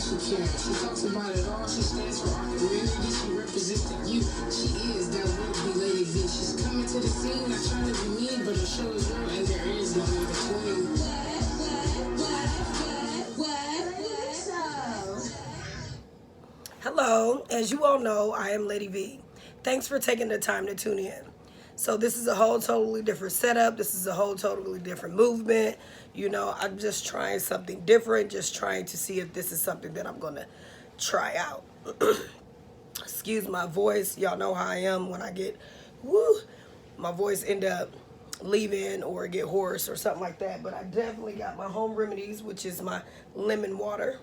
she cares. She talks about it all. She stands for our community. She represents the youth. She is that would be Lady V. She's coming to the scene, not trying to be mean, but the show is real and there is no in between. Hello, as you all know, I am Lady V. Thanks for taking the time to tune in. So this is a whole totally different setup. This is a whole totally different movement. You know, I'm just trying something different, just trying to see if this is something that I'm going to try out. Excuse my voice. Y'all know how I am when I get, my voice end up leaving or get hoarse or something like that. But I definitely got my home remedies, which is my lemon water,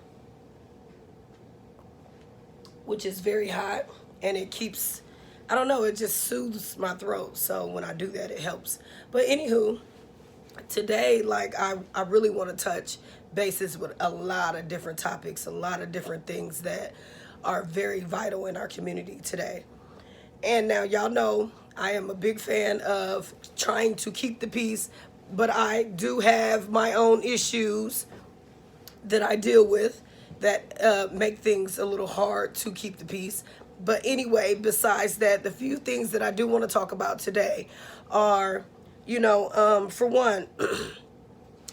which is very hot, and it keeps, I don't know, it just soothes my throat. So when I do that, it helps. But anywho, today, like, I really want to touch bases with a lot of different topics, a lot of different things that are very vital in our community today. And now y'all know I am a big fan of trying to keep the peace, but I do have my own issues that I deal with that make things a little hard to keep the peace. But anyway, besides that, the few things that I do want to talk about today are, you know, for one,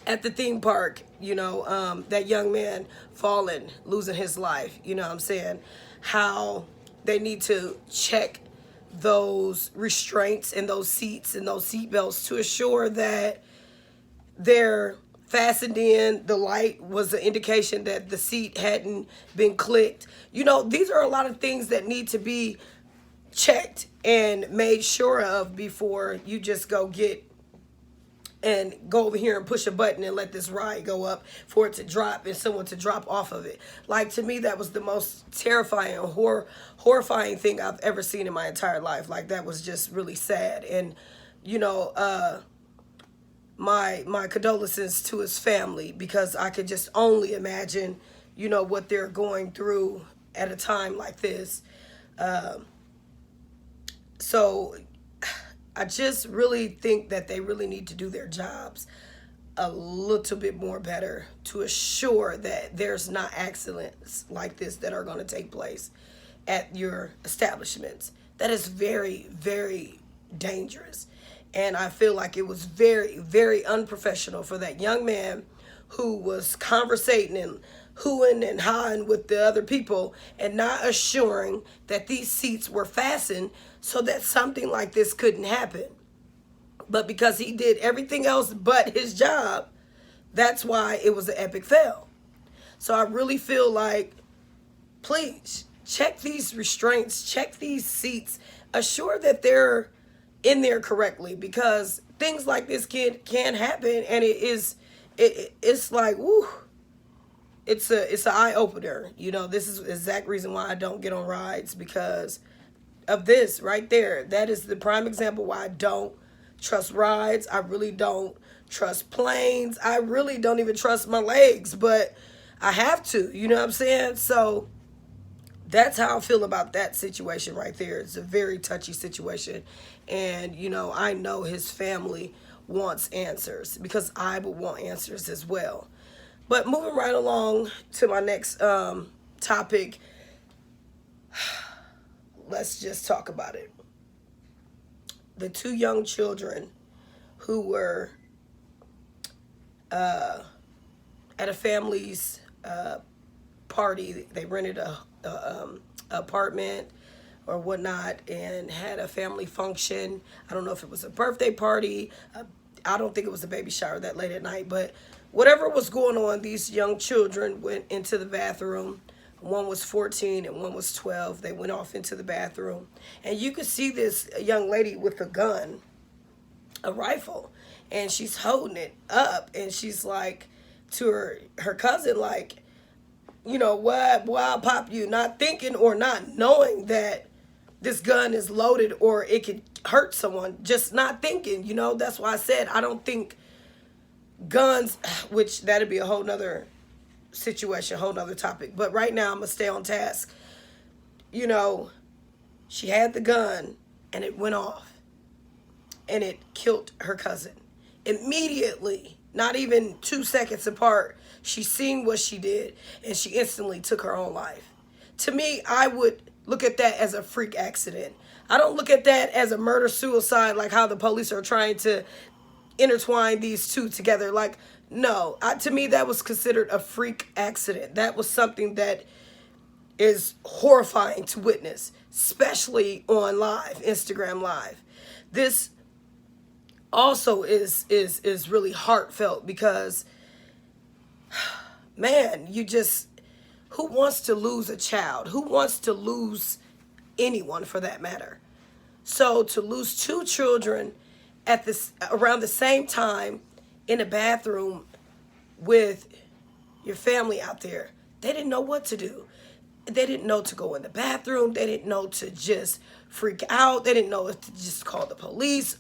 at the theme park, you know, that young man falling, losing his life, you know what I'm saying? How they need to check those restraints and those seats and those seat belts to assure that they're fastened in. The light was an indication that the seat hadn't been clicked. You know, these are a lot of things that need to be checked and made sure of before you just go over here and push a button and let this ride go up for it to drop and someone to drop off of it. Like, to me, that was the most terrifying, horrifying thing I've ever seen in my entire life. Like, that was just really sad. And, you know, my condolences to his family, because I could just only imagine, you know, what they're going through at a time like this. So I just really think that they really need to do their jobs a little bit more better to assure that there's not accidents like this that are going to take place at your establishments. That is very, very dangerous. And I feel like it was very, very unprofessional for that young man who was conversating and hooing and hawing with the other people and not assuring that these seats were fastened so that something like this couldn't happen. But because he did everything else but his job, that's why it was an epic fail. So I really feel like, please, check these restraints, check these seats, assure that they're in there correctly, because things like this can happen, and it's like, woo, it's an eye opener. You know, this is the exact reason why I don't get on rides, because of this right there. That is the prime example why I don't trust rides. I really don't trust planes. I really don't even trust my legs, but I have to, you know what I'm saying? So that's how I feel about that situation right there. It's a very touchy situation. And, you know, I know his family wants answers, because I would want answers as well. But moving right along to my next topic, let's just talk about it. The two young children who were at a family's party. They rented a apartment or whatnot and had a family function. I don't know if it was a birthday party. I don't think it was a baby shower that late at night, but whatever was going on, these young children went into the bathroom. One was 14 and one was 12. They went off into the bathroom, and you could see this young lady with a gun, a rifle, and she's holding it up, and she's like to her cousin, like, you know, why I'll pop you, not thinking or not knowing that this gun is loaded or it could hurt someone, just not thinking, you know. That's why I said I don't think guns, which that'd be a whole nother situation, whole nother topic. But right now I'm gonna stay on task. You know, she had the gun and it went off and it killed her cousin. Immediately, Not even 2 seconds apart, she seen what she did and she instantly took her own life. To me, I would look at that as a freak accident. I don't look at that as a murder suicide, like how the police are trying to intertwine these two together. Like, no, to me, that was considered a freak accident. That was something that is horrifying to witness, especially on live, Instagram live. This also is really heartfelt because, man, you just, who wants to lose a child? Who wants to lose anyone for that matter? So to lose two children at this around the same time in a bathroom with your family out there, they didn't know what to do. They didn't know to go in the bathroom. They didn't know to just freak out. They didn't know if to just call the police.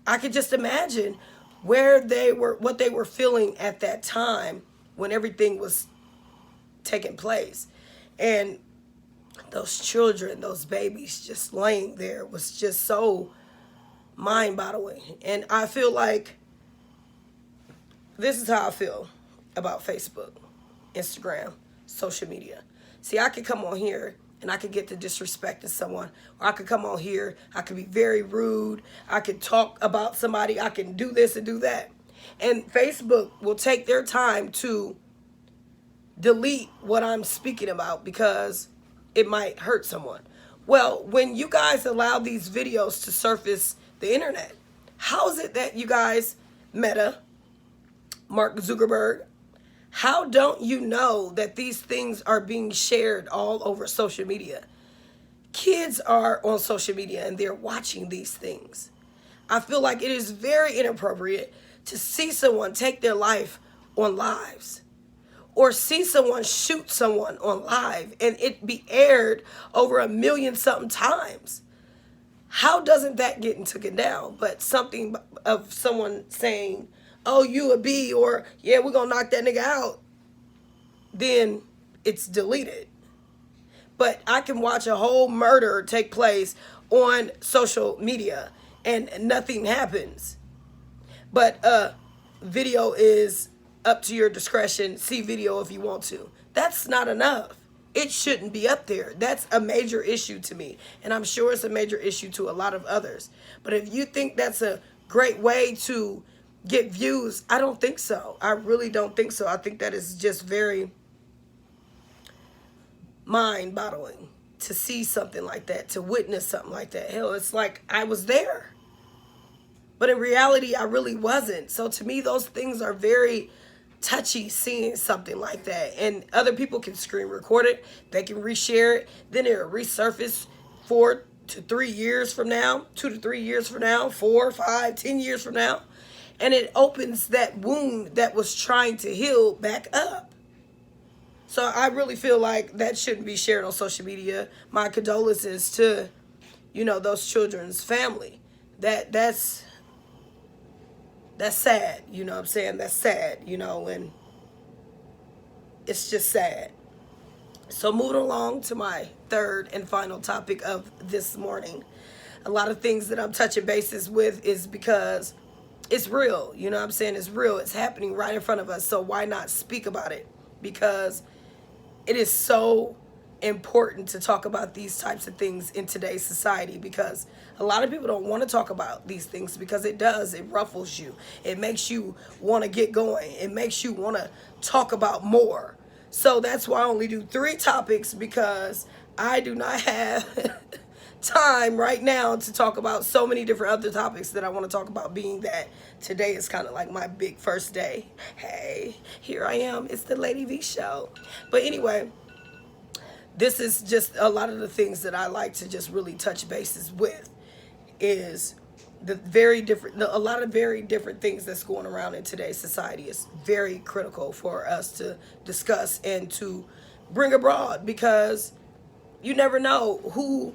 I could just imagine where they were, what they were feeling at that time when everything was taking place. And those children, those babies just laying there was just so mind-boggling. And I feel like this is how I feel about Facebook, Instagram, social media. See, I could come on here and I could get to disrespecting someone, or I could come on here, I could be very rude, I could talk about somebody, I can do this and do that. And Facebook will take their time to delete what I'm speaking about because it might hurt someone. Well, when you guys allow these videos to surface the internet, how is it that you guys, Meta, Mark Zuckerberg, how don't you know that these things are being shared all over social media? Kids are on social media and they're watching these things. I feel like it is very inappropriate to see someone take their life on lives, or see someone shoot someone on live and it be aired over 1 million something times. How doesn't that get taken down? But something of someone saying, oh, you a B, or yeah, we're gonna knock that nigga out, then it's deleted. But I can watch a whole murder take place on social media and nothing happens. But video is up to your discretion. See video if you want to. That's not enough. It shouldn't be up there. That's a major issue to me. And I'm sure it's a major issue to a lot of others. But if you think that's a great way to get views, I don't think so. I really don't think so. I think that is just very mind-boggling to see something like that, to witness something like that. Hell, it's like I was there. But in reality, I really wasn't. So to me, those things are very touchy, seeing something like that. And other people can screen record it. They can reshare it. Then it'll resurface 4 to 3 years from now, 2 to 3 years from now, 4, 5, 10 years from now. And it opens that wound that was trying to heal back up. So I really feel like that shouldn't be shared on social media. My condolences to, those children's family. That's sad, you know what I'm saying? That's sad, and it's just sad. So moving along to my third and final topic of this morning. A lot of things that I'm touching bases with is because it's real, you know what I'm saying? It's real. It's happening right in front of us. So why not speak about it? Because it is so important to talk about these types of things in today's society, because a lot of people don't want to talk about these things because it ruffles you. It makes you want to get going. It makes you want to talk about more. So that's why I only do 3 topics, because I do not have time right now to talk about so many different other topics that I want to talk about, being that today is kind of like my big first day. Hey, here I am. It's the Lady V show. But anyway, this is just a lot of the things that I like to just really touch bases with, is a lot of very different things that's going around in today's society. Is very critical for us to discuss and to bring abroad, because you never know who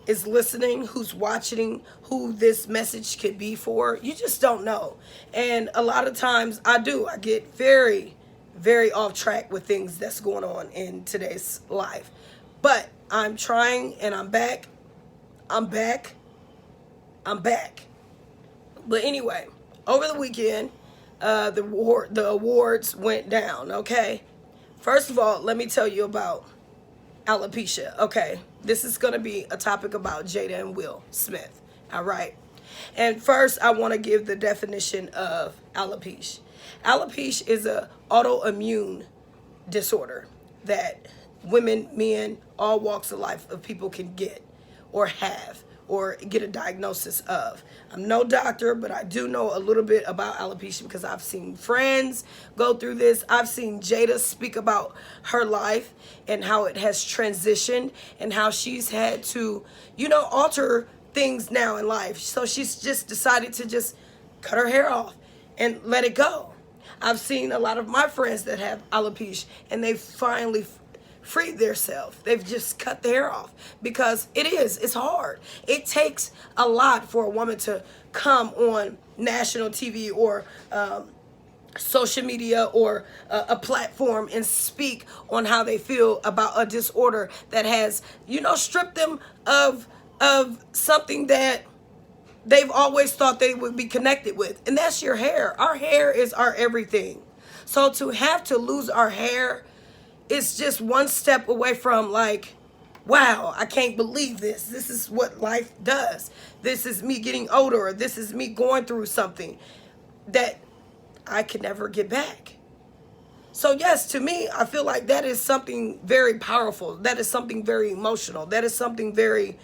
is listening, who's watching, who this message could be for. You just don't know. And a lot of times I get very, very off track with things that's going on in today's life. But I'm trying, and I'm back. But anyway, over the weekend, the awards went down. Okay, first of all, let me tell you about alopecia. Okay, this is going to be a topic about Jada and Will Smith. All right, and first I want to give the definition of alopecia. Alopecia is a autoimmune disorder that women, men, all walks of life of people can get or have or get a diagnosis of. I'm no doctor, but I do know a little bit about alopecia because I've seen friends go through this. I've seen Jada speak about her life and how it has transitioned and how she's had to, alter things now in life. So she's just decided to just cut her hair off and let it go. I've seen a lot of my friends that have alopecia and they finally freed themselves. They've just cut the hair off because it's hard. It takes a lot for a woman to come on national TV or social media or a platform and speak on how they feel about a disorder that has, stripped them of something that they've always thought they would be connected with, and that's your hair. Our hair is our everything. So to have to lose our hair is just one step away from like, wow, I can't believe this. This is what life does. This is me getting older, or this is me going through something that I can never get back. So yes, to me, I feel like that is something very powerful. That is something very emotional. That is something very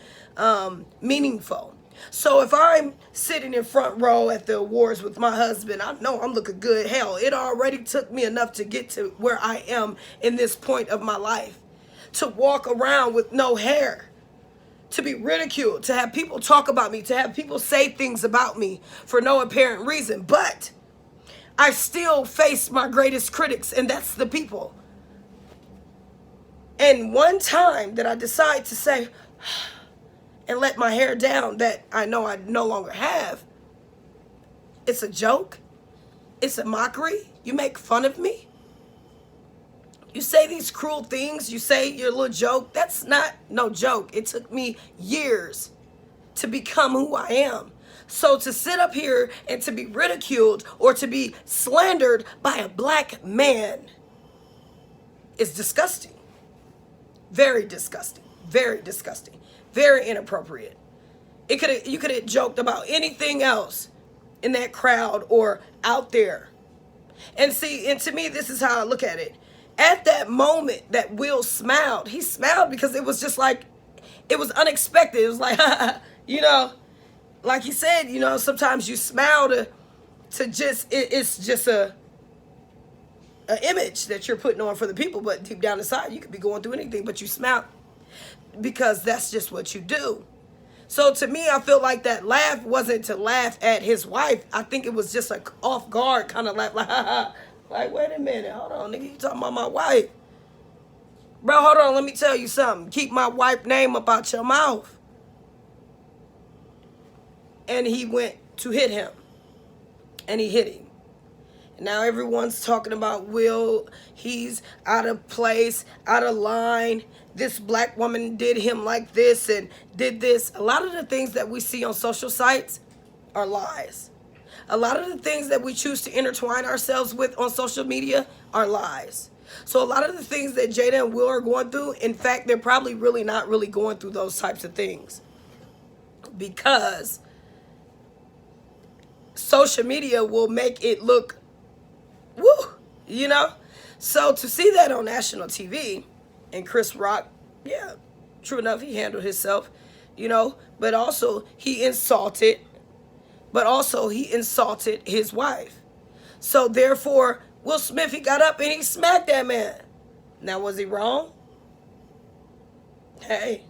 meaningful. So if I'm sitting in front row at the awards with my husband, I know I'm looking good. Hell, it already took me enough to get to where I am in this point of my life. To walk around with no hair, to be ridiculed, to have people talk about me, to have people say things about me for no apparent reason. But I still face my greatest critics, and that's the people. And one time that I decide to say, and let my hair down that I know I no longer have, it's a joke. It's a mockery. You make fun of me. You say these cruel things. You say your little joke. That's not no joke. It took me years to become who I am. So to sit up here and to be ridiculed or to be slandered by a black man is disgusting. Very disgusting. Very disgusting. Very inappropriate. You could have joked about anything else in that crowd or out there. And to me, this is how I look at it. At that moment that Will smiled, he smiled because it was just like, it was unexpected. It was like, like he said, sometimes you smile to just, it's just a image that you're putting on for the people, but deep down inside, you could be going through anything, but you smile because that's just what you do. So to me, I feel like that laugh wasn't to laugh at his wife. I think it was just like off guard kind of laugh, like, wait a minute, hold on, nigga, you talking about my wife? Bro, hold on, let me tell you something. Keep my wife's name up out your mouth. And he went to hit him. And he hit him. Now everyone's talking about Will. He's out of place, out of line. This black woman did him like this and did this. A lot of the things that we see on social sites are lies. A lot of the things that we choose to intertwine ourselves with on social media are lies. So a lot of the things that Jada and Will are going through, in fact, they're probably really not really going through those types of things. Because social media will make it look, So to see that on national TV, and Chris Rock, yeah, true enough, he handled himself, but also he insulted his wife. So therefore, Will Smith, he got up and he smacked that man. Now, was he wrong? Hey,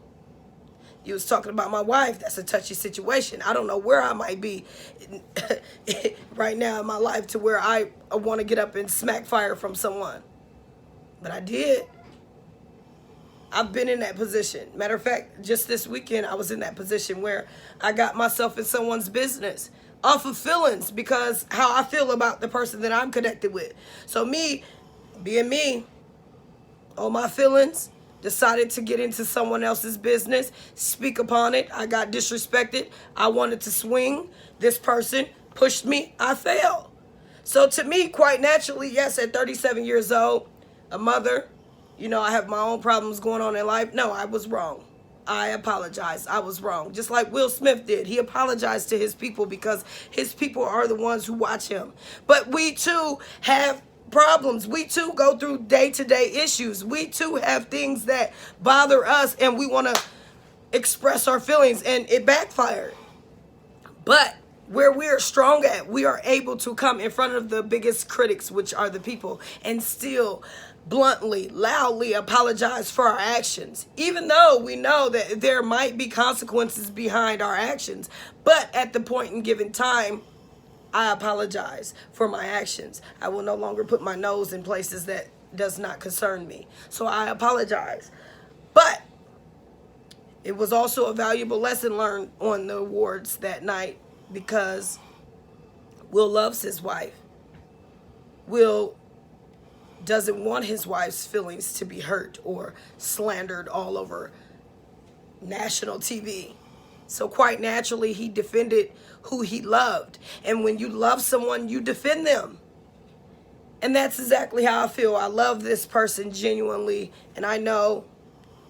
you was talking about my wife. That's a touchy situation. I don't know where I might be right now in my life to where I want to get up and smack fire from someone. But I did. I've been in that position. Matter of fact, just this weekend, I was in that position where I got myself in someone's business off of feelings because how I feel about the person that I'm connected with. So me, being me, on my feelings, decided to get into someone else's business, speak upon it. I got disrespected. I wanted to swing. This person pushed me. I fell. So to me, quite naturally, yes, at 37 years old, a mother, I have my own problems going on in life. No, I was wrong. I apologize. I was wrong. Just like Will Smith did. He apologized to his people because his people are the ones who watch him. But we too have problems. We too go through day-to-day issues. We too have things that bother us and we want to express our feelings, and it backfired. But where we are strong at, we are able to come in front of the biggest critics, which are the people, and still bluntly, loudly apologize for our actions, even though we know that there might be consequences behind our actions. But at the point in given time, I apologize for my actions. I will no longer put my nose in places that does not concern me. So I apologize. But it was also a valuable lesson learned on the awards that night, because Will loves his wife. Will doesn't want his wife's feelings to be hurt or slandered all over national TV. So quite naturally, he defended who he loved. And when you love someone, you defend them. And that's exactly how I feel. I love this person genuinely, and I know,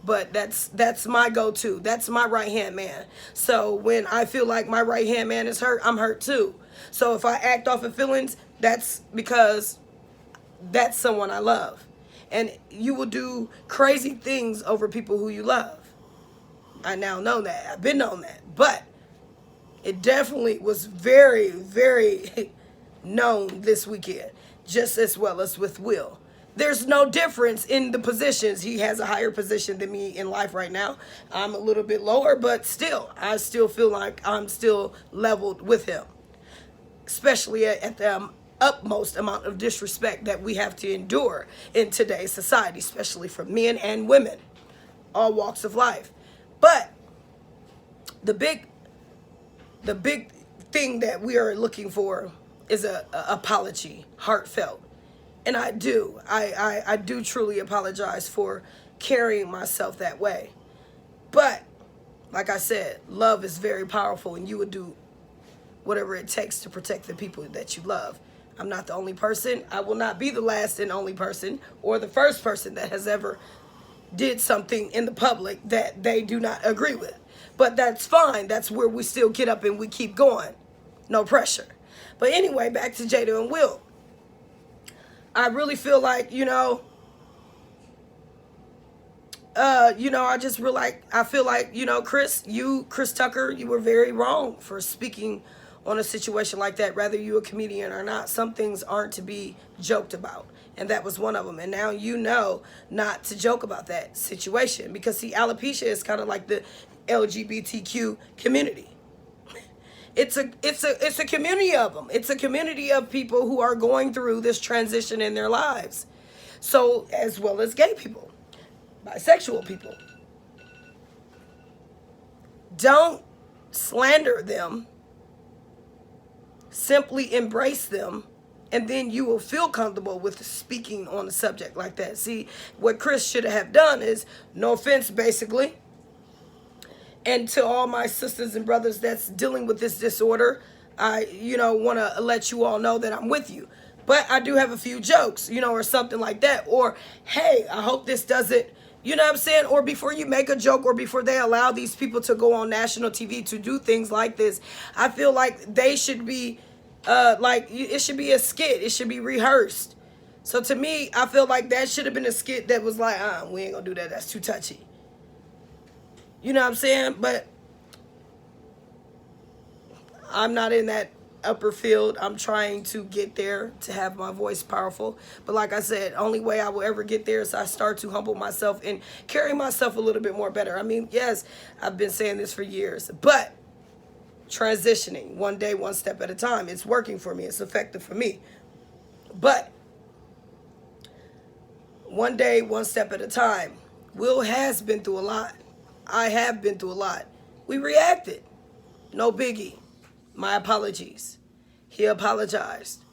but that's my go-to. That's my right-hand man. So when I feel like my right-hand man is hurt, I'm hurt too. So if I act off of feelings, that's because that's someone I love. And you will do crazy things over people who you love. I now know that. I've been on that. But it definitely was very, very known this weekend, just as well as with Will. There's no difference in the positions. He has a higher position than me in life right now. I'm a little bit lower, but still, I still feel like I'm still leveled with him, especially at the utmost amount of disrespect that we have to endure in today's society, especially from men and women, all walks of life. But the big thing that we are looking for is a apology, heartfelt. And I do. I do truly apologize for carrying myself that way. But, like I said, love is very powerful, and you would do whatever it takes to protect the people that you love. I'm not the only person. I will not be the last and only person or the first person that has ever did something in the public that they do not agree with. But that's fine. That's where we still get up and we keep going. No pressure. But anyway, back to Jada and Will. I really feel like, I just feel like, Chris Tucker, you were very wrong for speaking on a situation like that, whether you're a comedian or not. Some things aren't to be joked about, and that was one of them. And now you know not to joke about that situation, because see, alopecia is kind of like the LGBTQ community. It's a community of them. It's a community of people who are going through this transition in their lives. So, as well as gay people, bisexual people. Don't slander them. Simply embrace them, and then you will feel comfortable with speaking on a subject like that. See, what Chris should have done is, no offense, basically, and to all my sisters and brothers that's dealing with this disorder, I, want to let you all know that I'm with you. But I do have a few jokes, or something like that. Or, hey, I hope this doesn't, you know what I'm saying? Or before you make a joke, or before they allow these people to go on national TV to do things like this, I feel like they should be, it should be a skit. It should be rehearsed. So to me, I feel like that should have been a skit that was like, we ain't gonna do that. That's too touchy. You know what I'm saying? But I'm not in that upper field. I'm trying to get there, to have my voice powerful. But like I said, only way I will ever get there is I start to humble myself and carry myself a little bit more better. I mean, yes, I've been saying this for years, but transitioning one day, one step at a time. It's working for me. It's effective for me. But one day, one step at a time. Will has been through a lot. I have been through a lot. We reacted. No biggie. My apologies. He apologized.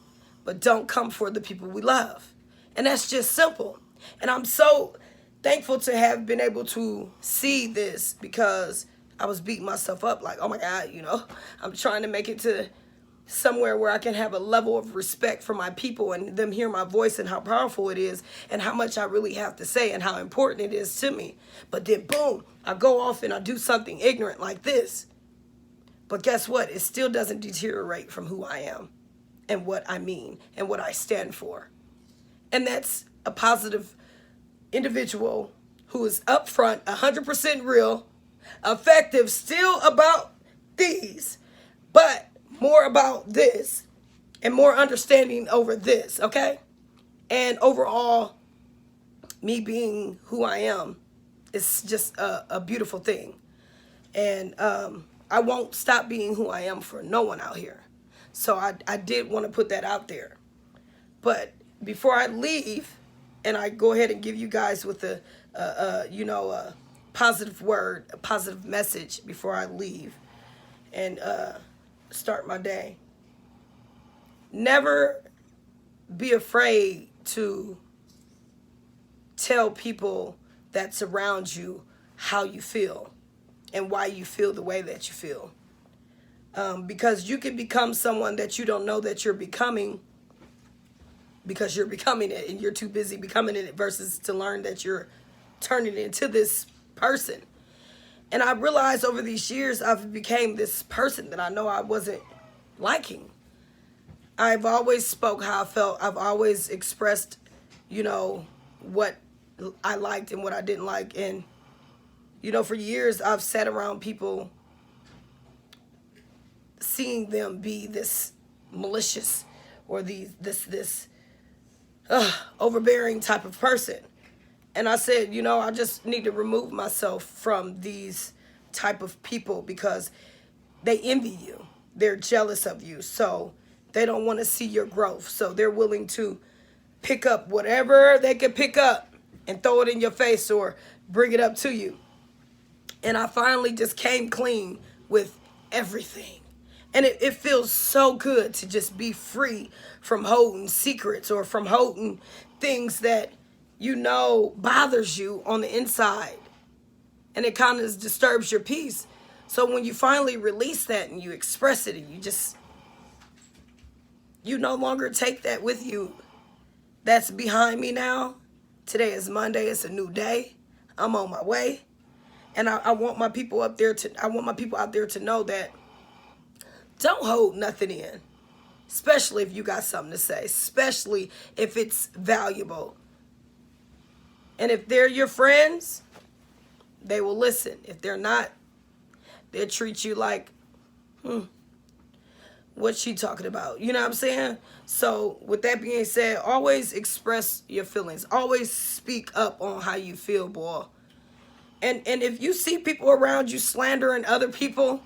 But don't come for the people we love. And that's just simple. And I'm so thankful to have been able to see this, because I was beating myself up like, oh my God, I'm trying to make it to somewhere where I can have a level of respect for my people and them hear my voice and how powerful it is and how much I really have to say and how important it is to me. But then boom, I go off and I do something ignorant like this. But guess what? It still doesn't deteriorate from who I am and what I mean and what I stand for. And that's a positive individual who is upfront, 100% real, effective, still about these, but more about this and more understanding over this, okay? And overall, me being who I am is just a beautiful thing. And I won't stop being who I am for no one out here. So I did want to put that out there. But before I leave, and I go ahead and give you guys with a positive word, a positive message before I leave and start my day. Never be afraid to tell people that surround you how you feel and why you feel the way that you feel. Because you can become someone that you don't know that you're becoming because you're becoming it and you're too busy becoming it versus to learn that you're turning into this person. And I realized over these years I've became this person that I know I wasn't liking. I've always spoke how I felt. I've always expressed, what I liked and what I didn't like. And, for years I've sat around people seeing them be this malicious or this overbearing type of person. And I said, I just need to remove myself from these type of people because they envy you. They're jealous of you. So they don't want to see your growth. So they're willing to pick up whatever they can pick up and throw it in your face or bring it up to you. And I finally just came clean with everything. And it feels so good to just be free from holding secrets or from holding things that bothers you on the inside. And it kind of disturbs your peace. So when you finally release that and you express it and you no longer take that with you. That's behind me now. Today is Monday. It's a new day. I'm on my way. And I want my people out there to know that don't hold nothing in. Especially if you got something to say. Especially if it's valuable. And if they're your friends, they will listen. If they're not, they'll treat you like, what's she talking about? You know what I'm saying? So with that being said, always express your feelings. Always speak up on how you feel, boy. And if you see people around you slandering other people,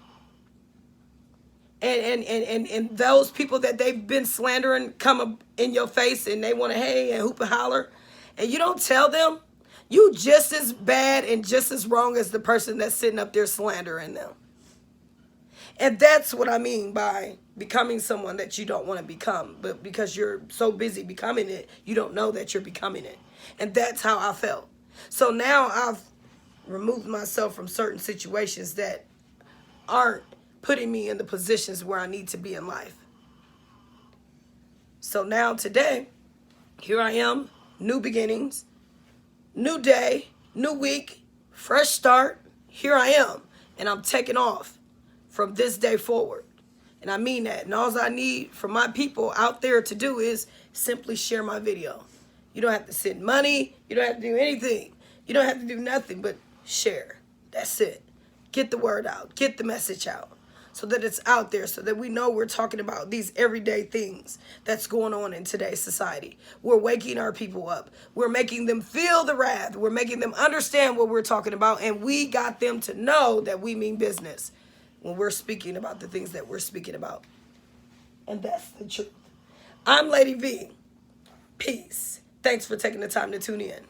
and those people that they've been slandering come up in your face and they want to hey and hoop and holler, and you don't tell them, you just as bad and just as wrong as the person that's sitting up there slandering them. And that's what I mean by becoming someone that you don't want to become. But because you're so busy becoming it, you don't know that you're becoming it. And that's how I felt. So now I've removed myself from certain situations that aren't putting me in the positions where I need to be in life. So now today, here I am, new beginnings, new day, new week, fresh start. Here I am, and I'm taking off from this day forward. And I mean that. And all I need for my people out there to do is simply share my video. You don't have to send money. You don't have to do anything. You don't have to do nothing but share. That's it. Get the word out. Get the message out. So that it's out there, so that we know we're talking about these everyday things that's going on in today's society. We're waking our people up. We're making them feel the wrath. We're making them understand what we're talking about. And we got them to know that we mean business when we're speaking about the things that we're speaking about. And that's the truth. I'm Lady V. Peace. Thanks for taking the time to tune in.